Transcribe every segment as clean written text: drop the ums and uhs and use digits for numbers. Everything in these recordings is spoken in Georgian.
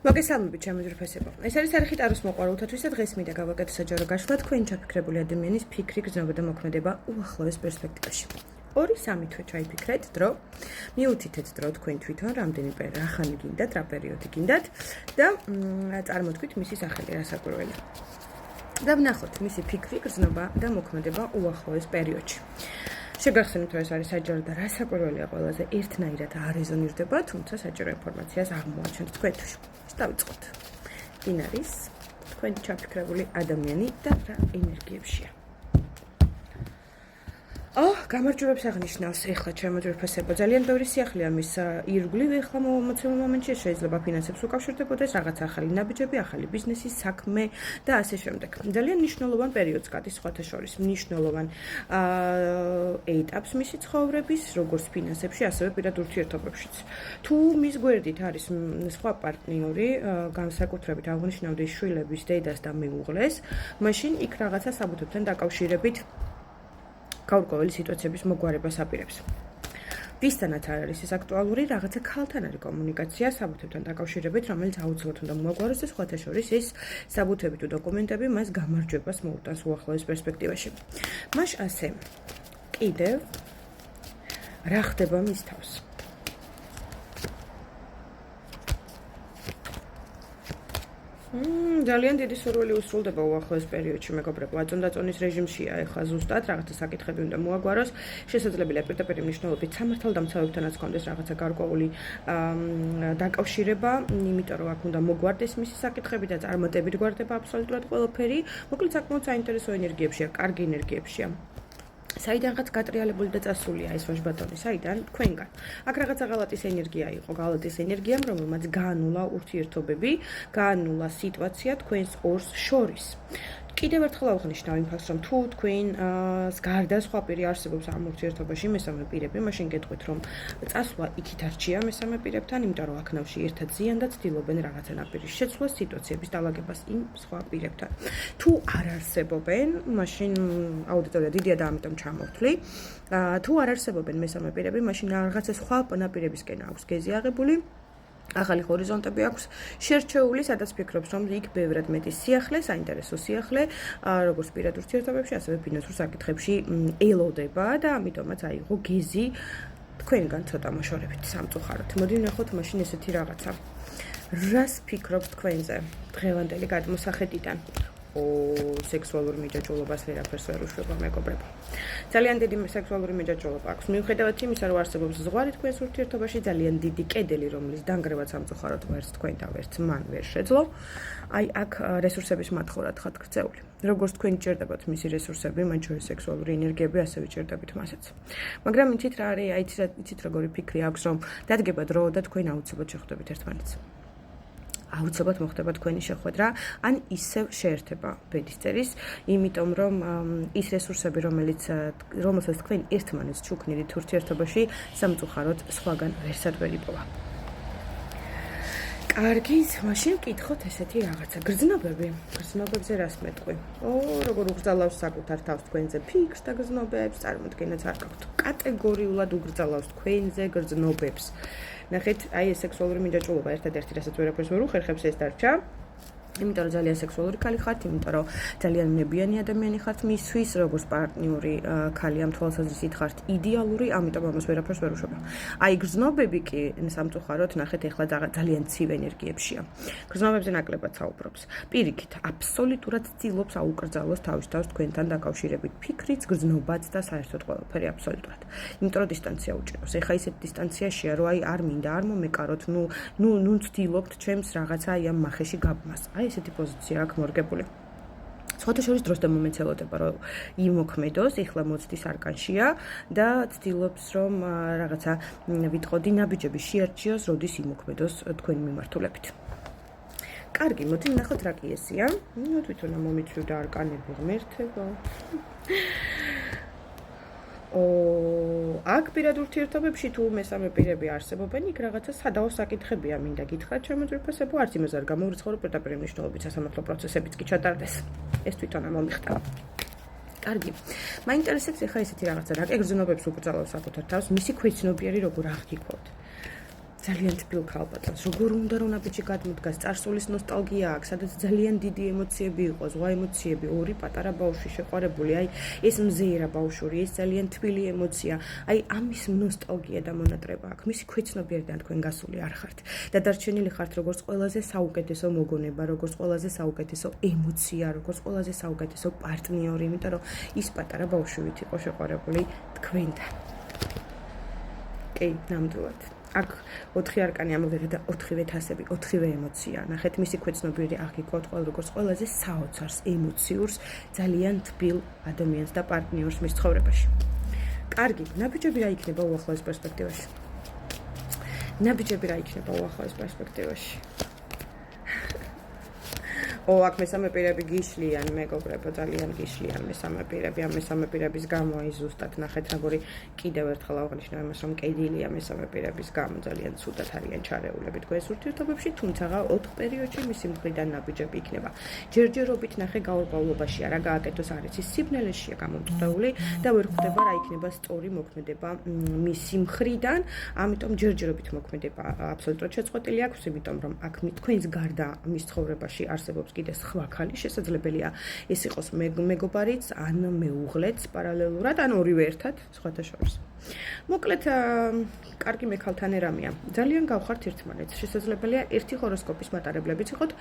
მოგესალმებით ჩემი ძვირფასებო. ეს არის არხი ტაროს მოყვარულთათვის და დღეს მინდა გავაკეთო საჯარო გაშლა თქვენ ჩაფიქრებული ადამიანის ფიქრი, გრძნობა და მოქმედება უახლოეს პერსპექტივაში. 2-3 თვე ჩაიფიქრეთ დრო, მიუთითეთ დრო თქვენ თვითონ რამდენი რახანი გინდათ, რა პერიოდი გინდათ და წარმოთქვით მისი სახელი რასაკვირველია. და ვნახოთ მისი ფიქრი, გრძნობა და მოქმედება უახლოეს პერიოდში. შეგახსენოთ, რომ ეს არის საჯარო და რასაკვირველია ყველაზე ერთნაირად არეზონირდება, თუმცა საჯარო ინფორმაციას აღმოაჩენთ თქვენთვის. დავიწყოთ. ვინ არის თქვენ ჩაფიქრებული ადამიანი და რა ენერგიებშია? გამარჯვებებს აღნიშნავს ეხლა ჩემო ძვირფასებო. ძალიან ბევრი სიახლეა მის ირგვლივ ეხლა მომაცემულ მომენტში შეიძლება ფინანსებს უკავშირდებოდეს, რაღაც ახალი ნაბიჯები, ახალი ბიზნესი, საქმე და ასე შემდეგ. ძალიან მნიშვნელოვან პერიოდს გადის სხვათა შორის, მნიშვნელოვან ეტაპს მისი ცხოვრების, როგორც ფინანსებში, ასევე პირად ურთიერთობებშიც. თუ მის გვერდით არის სხვა პარტნიორი, განსაკუთრებით აღნიშნავდი შვილების დედას და მეუღლეს, მაშინ იქ რაღაცა საბუთებთან დაკავშირებით გაურკვეველი სიტუაციების მოგვარებას აპირებს. ვისთანაც არ არის ეს აქტუალური, რაღაცა ქალთან არის კომუნიკაცია საბუთებთან დაკავშირებით, რომელიც აუცილებლად უნდა მოაგვაროს და სხვათა შორის ეს საბუთები თუ დოკუმენტები მას გამარჯვებას მოუტანს უახლოეს პერსპექტივაში. მას ასე კიდევ რა ხდება მის თავს? ძალიან დიდი სურვილი უსრულდება უახლოეს პერიოდში, მეგობრებო. აწონდაწონის რეჟიმშია ეხლა ზუსტად, რაღაცა საკითხები უნდა მოაგვაროს. შესაძლებელია პირდაპირ მნიშვნელობით სამართალდამცავებთანაც ჰქონდეს რაღაცა გარკვეული დაკავშირება, იმიტომ რომ აქ უნდა მოგვარდეს მისი საკითხები და წარმატებით გვარდება აბსოლუტურად ყველაფერი. მოკლედ საკმაოდ საინტერესო ენერგიებშია, კარგი ენერგიებშია. საიდანღაც გატრიალებული და წასულია ეს ვაჟბატონი, საიდან? თქვენგან. აქ რაღაცა ღალატის ენერგია იყო, ღალატის ენერგია, რომელმაც გაანულა ურთიერთობები, გაანულა სიტუაცია თქვენს ორს შორის. კიდევ ერთხელ აღნიშნავ იმ ფაქტს, რომ თუ თქვენ გარდა სხვა პირი არსებობს ამ ურთიერთობაში, მესამე პირები, მაშინ გეტყვით, რომ წასვლა იქით არჩია მესამე პირებთან, იმიტომ რომ აქნავში ერთად ზიან და ცდილობენ რაღაცა ნაპირის შეცვლას, სიტუაციების დალაგებას იმ სხვა პირებთან. თუ არ არსებობენ, მაშინ აუდიტორია დიდია და ამიტომ ჩამოვთვლი. თუ არ არსებობენ მესამე პირები, მაშინ რაღაცა სხვა ნაპირებისკენ აქვს გეზი აღებული. ახალი ჰორიზონტები აქვს შერჩეული, სადაც ფიქრობს, რომ იქ ბევრად მეტი სიახლე, საინტერესო სიახლე, როგორც პირად ურთიერთობებში, ასევე ფინანსურ საკითხებში ელოდება და ამიტომაც აიღო გეზი თქვენგან ცოტა მოშორებით სამწუხაროდ. მოდი ვნახოთ მაშინ ესეთი რაღაცა. რას ფიქრობთ თქვენზე დღევანდელი გადმოსახედიდან? სექსუალური მიჯაჭვულობას ვერაფერს ვერ უშვება, მეგობრებო. ძალიან დიდი სექსუალური მიჯაჭვულობა აქვს. მიუხედავად იმისა, რომ არსებობს ზღვარი თქვენს ურთიერთობაში, ძალიან დიდი კედელი, რომლის დანგრევაც სამწუხაროდ ვერც თქვენ და ვერც მან ვერ შეძლო. აი აქ რესურსების მათხოვრად ხართ ქცეული. როგორც თქვენ ჭირდებათ მისი რესურსები, მათ შორის სექსუალური ენერგიები, ასევე ჭირდებით მასაც. მაგრამ იცით რა არის, იცით როგორი ფიქრი აქვს, რომ დადგება დრო და თქვენ აუცილებლად შეხვდებით ერთმანეთს. აუცილებლად მოხდება თქვენი შეხვედრა, ან ისევ შეერთება ბედისწერის, იმიტომ რომ ის რესურსები, რომელსაც თქვენ ერთმანეთს ჩუქნიდით ურთიერთობაში, სამწუხაროდ სხვაგან ვერსად ვერ იპოვა. კარგი, მაშინ ვკითხოთ ესეთი რაღაცა. გრძნობები. გრძნობებზე რას მეტყვი? როგორ უგრძალავს საკუთარ თავს თქვენზე ფიქრს და გრძნობებს, წარმოდგენაც არ გაქვთ. კატეგორიულად უგრძალავს თქვენზე გრძნობებს. ნახეთ, აი ეს სექსუალური მიჯაჭვულობა ერთადერთი, რასაც ვერაფერს ვერ უხერხებს, ეს დარჩა. იმიტომ რომ ძალიან სექსუალური ქალი ხართ, იმიტომ რომ ძალიან ნებიანი ადამიანი ხართ მისთვის, როგორც პარტნიორი ქალი ამ თვალსაზრისით ხართ იდეალური, ამიტომ ამას ვერაფერს ვერ უშვება. აი გრძნობები კი სამწუხაროდ ნახეთ ეხლა ძალიან ცივ ენერგიებშია. გრძნობებზე ნაკლებად საუბრობს. პირიქით, აბსოლუტურად ცდილობს აუკრძალოს თავის თავს თქვენთან დაკავშირებით ფიქრიც, გრძნობაც და საერთოდ ყველაფერი აბსოლუტურად. იმიტომ რომ დისტანცია უჭირავს. ეხლა ისეთ დისტანციაშია, რომ აი არ მინდა, არ მომეკაროთ, ნუ ცდილობთ ჩემს რაღაცა აი ამ მახეში გაბმას. ესეთი პოზიცია აქვს მორგებული. სხვათა შორის დროს და მომენტს ელოდება, რომ იმოქმედოს, ეხლა მოცდის არკანშია და ცდილობს, რომ რაღაცა ვიტყოდი ნაბიჯები შეარჩიოს, როდის იმოქმედოს თქვენი მიმართულებით. კარგი, მოდი ვნახოთ რა კი ესია. თვითონ მომიწვევდა არკანები ღმერთება. აქ პირად ურთიერთობებში თუ მესამე პირები არსებობენ, იქ რაღაცა სადაო საკითხებია, მინდა გითხრათ ჩემო ძვირფასებო, არც იმას არ გამოვრიცხავ, რომ პირდაპირ მნიშვნელობით სასამართლო პროცესებიც კი ჩატარდეს. ეს თვითონ მომიხდა. კარგი. მაინტერესებს ახლა ესეთი რაღაცა, რა კი გრძნობებს უკრძალავს საკუთარ თავს, მისი ქვეცნობიერი როგორ აღგიქვათ. ძალიან თბილ ქალბატონს, როგორ უნდა რომ ნაბიჯი გადმოდგას, წარსულის ნოსტალგია აქვს, სადაც ძალიან დიდი ემოციები იყო, ზღვა ემოციები, ორი პატარა ბავშვი შეყვარებული, აი ეს მზეირა ბავშვური, ეს ძალიან თბილი ემოცია, აი ამის ნოსტალგია და მონატრება აქვს. მისი ქვეცნობიერიდან თქვენ გასული არ ხართ და დარჩენილი ხართ როგორც ყველაზე საუკეთესო მოგონება, როგორც ყველაზე საუკეთესო ემოცია, როგორც ყველაზე საუკეთესო პარტნიორი, იმიტომ რომ ის პატარა ბავშვივით იყო შეყვარებული თქვენთან. კი, ნამდვილად. აქ 4 არკანი ამოვიღეთ და 4-ვე თასები, 4-ვე ემოცია. ნახეთ, მისი ქვეცნობიერი აღიქვათ როგორც ყველაზე საოცარს, ემოციურს, ძალიან თბილ ადამიანს და პარტნიორს მის ცხოვრებაში. კარგი, ნაბიჯები რა იქნება უახლოეს პერსპექტივაში? ნაბიჯები რა იქნება უახლოეს პერსპექტივაში? აქ მესამე პირები გიშლიან, მეგობრებო, ძალიან გიშლიან მესამე პირები. ამ მესამე პირების გამო აი ზუსტად ნახეთ, როგორი კიდევ ერთხელ აღნიშნავ იმას, რომ კედილია მესამე პირების გამო ძალიან ცუდად არიან ჩარეულები თქვენს ურთიერთობებში, თუმცა 4 პერიოდში მისი მხრიდან ნაბიჯები იქნება. ჯერჯერობით ნახე გაურკვევლობაში არა გააკეთოს არის ის სიბნელეშია გამომწვეული და ვერ ხვდება რა იქნება სწორი მოქმედება მისი მხრიდან, ამიტომ ჯერჯერობით მოქმედება აბსოლუტურად შეწყვეტილი აქვს, იმიტომ რომ აქ თქვენს გარდა მის ცხოვრებაში არსებობს კიდე სხვა ხალი, შესაძლებელია ეს იყოს მეგობარიც, ან მეუღლეც პარალელურად, ან ორივე ერთად, სხვათა შორის. მოკლედ, კარგი მექალთან ერამია. ძალიან გავხართ ერთმანეთს. შესაძლებელია ერთი ჰოროსკოპის მატარებლებიც იყოთ.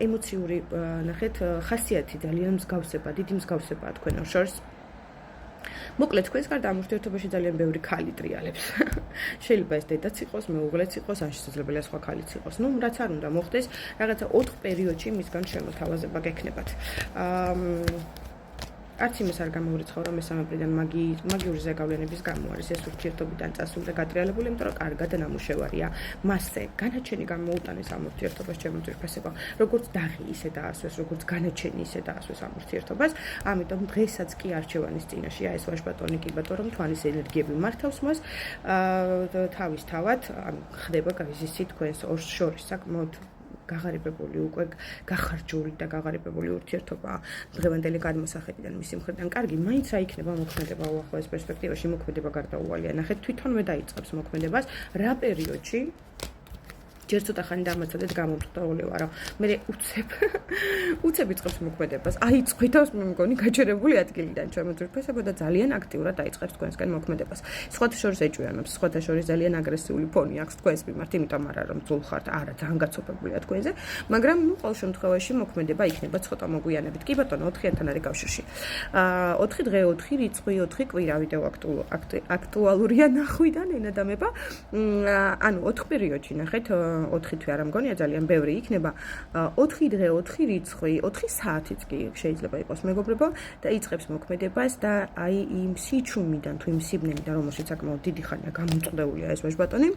ემოციური, ნახეთ, ხასიათი ძალიან მსგავსება, დიდი მსგავსებაა თქვენ შორის. მოკლედ, თქვენს გარდა ამ ურთიერთობაში ძალიან ბევრი ქალი ტრიალებს. შეიძლება ეს დედაც იყოს, მეუღლეც იყოს, ან შესაძლებელია სხვა ქალიც იყოს. ნუ რაც არ უნდა მოხდეს, რაღაცა 4 პერიოდში მისგან შემოთავაზება გექნებათ. არც იმას არ გამოვრიცხავ, რომ მესამე მხრიდან მაგიური ზეგავლენების გამო არის ეს ურთიერთობიდან წასული და გატრიალებული, იმიტომ რომ კარგად ნამუშევარია. მასზე განაჩენი გამოუტანეს ამ ურთიერთობას ჩემო ძვირფასებო, როგორც დაღი ისე დაასვეს, როგორც განაჩენი ისე დაასვეს ამ ურთიერთობას. ამიტომ დღესაც კი არჩევანის წინაშეა ეს ვაჟბატონი კი ბატონო, რომ თვალის ენერგიები მართავს მას თავისთავად, ხდება გაიზისი თქვენს ორს შორის საკმაოდ გაღარიბებული უკვე გახარჯული და გაღარიბებული ურთიერთობა დღევანდელი გადმოსახედიდან მისი მხრიდან. კარგი, მაინც რა იქნება მოქმედება უახლოეს პერსპექტივაში, მოქმედება გარდაუვალია. ნახეთ, თვითონვე დაიწყებს მოქმედებას რა პერიოდში? ჯერ ცოტა ხანი დამაცადეთ გამომწვეული ვარო. მე უცებ იწყებს მოქმედებას. აიწყვიტავს მე მგონი გაჩერებული ადგილიდან ჩემო ძვირფასებო და ძალიან აქტიურად დაიწყებს თქვენსკენ მოქმედებას. სხვათა შორის ეჭვიანობს, სხვათა შორის ძალიან აგრესიული ფონი აქვს თქვენს მიმართ, იმიტომ არა რომ ძულ ხართ, არა ძალიან გაცოფებულია თქვენზე, მაგრამ ნუ ყოველ შემთხვევაში მოქმედება იქნება ცოტა მოგვიანებით. კი ბატონო, 4-თან არის კავშირში. 4 დღე, 4 რიცხვი, 4 კვირა ვიდეო აქტუალურია ნახვიდან ენადამება. ანუ 4 პერიოდში ნახეთ 4 თვე არ მგონია ძალიან ბევრი იქნება 4 დღე 4 რიცხვი 4 საათიც კი შეიძლება იყოს მეგობრებო და იწყებს მოქმედებას და აი იმ სიჩუმიდან თუ იმ სიბნელიდან რომელშიც საკმაოდ დიდი ხანია გამომწყდებულია ეს ვაჟბატონი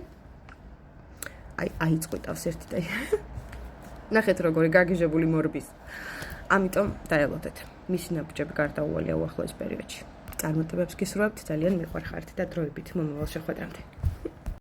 აი აიწყვიტავს ერთი და ნახეთ როგორი გაგიჟებული მორბის ამიტომ დაელოდეთ მისი ნაბიჯები გარდაუვალია უახლოეს პერიოდში წარმატებებს გისურვებთ ძალიან მიყვარხართ და დროებით მომავალ შეხვედრამდე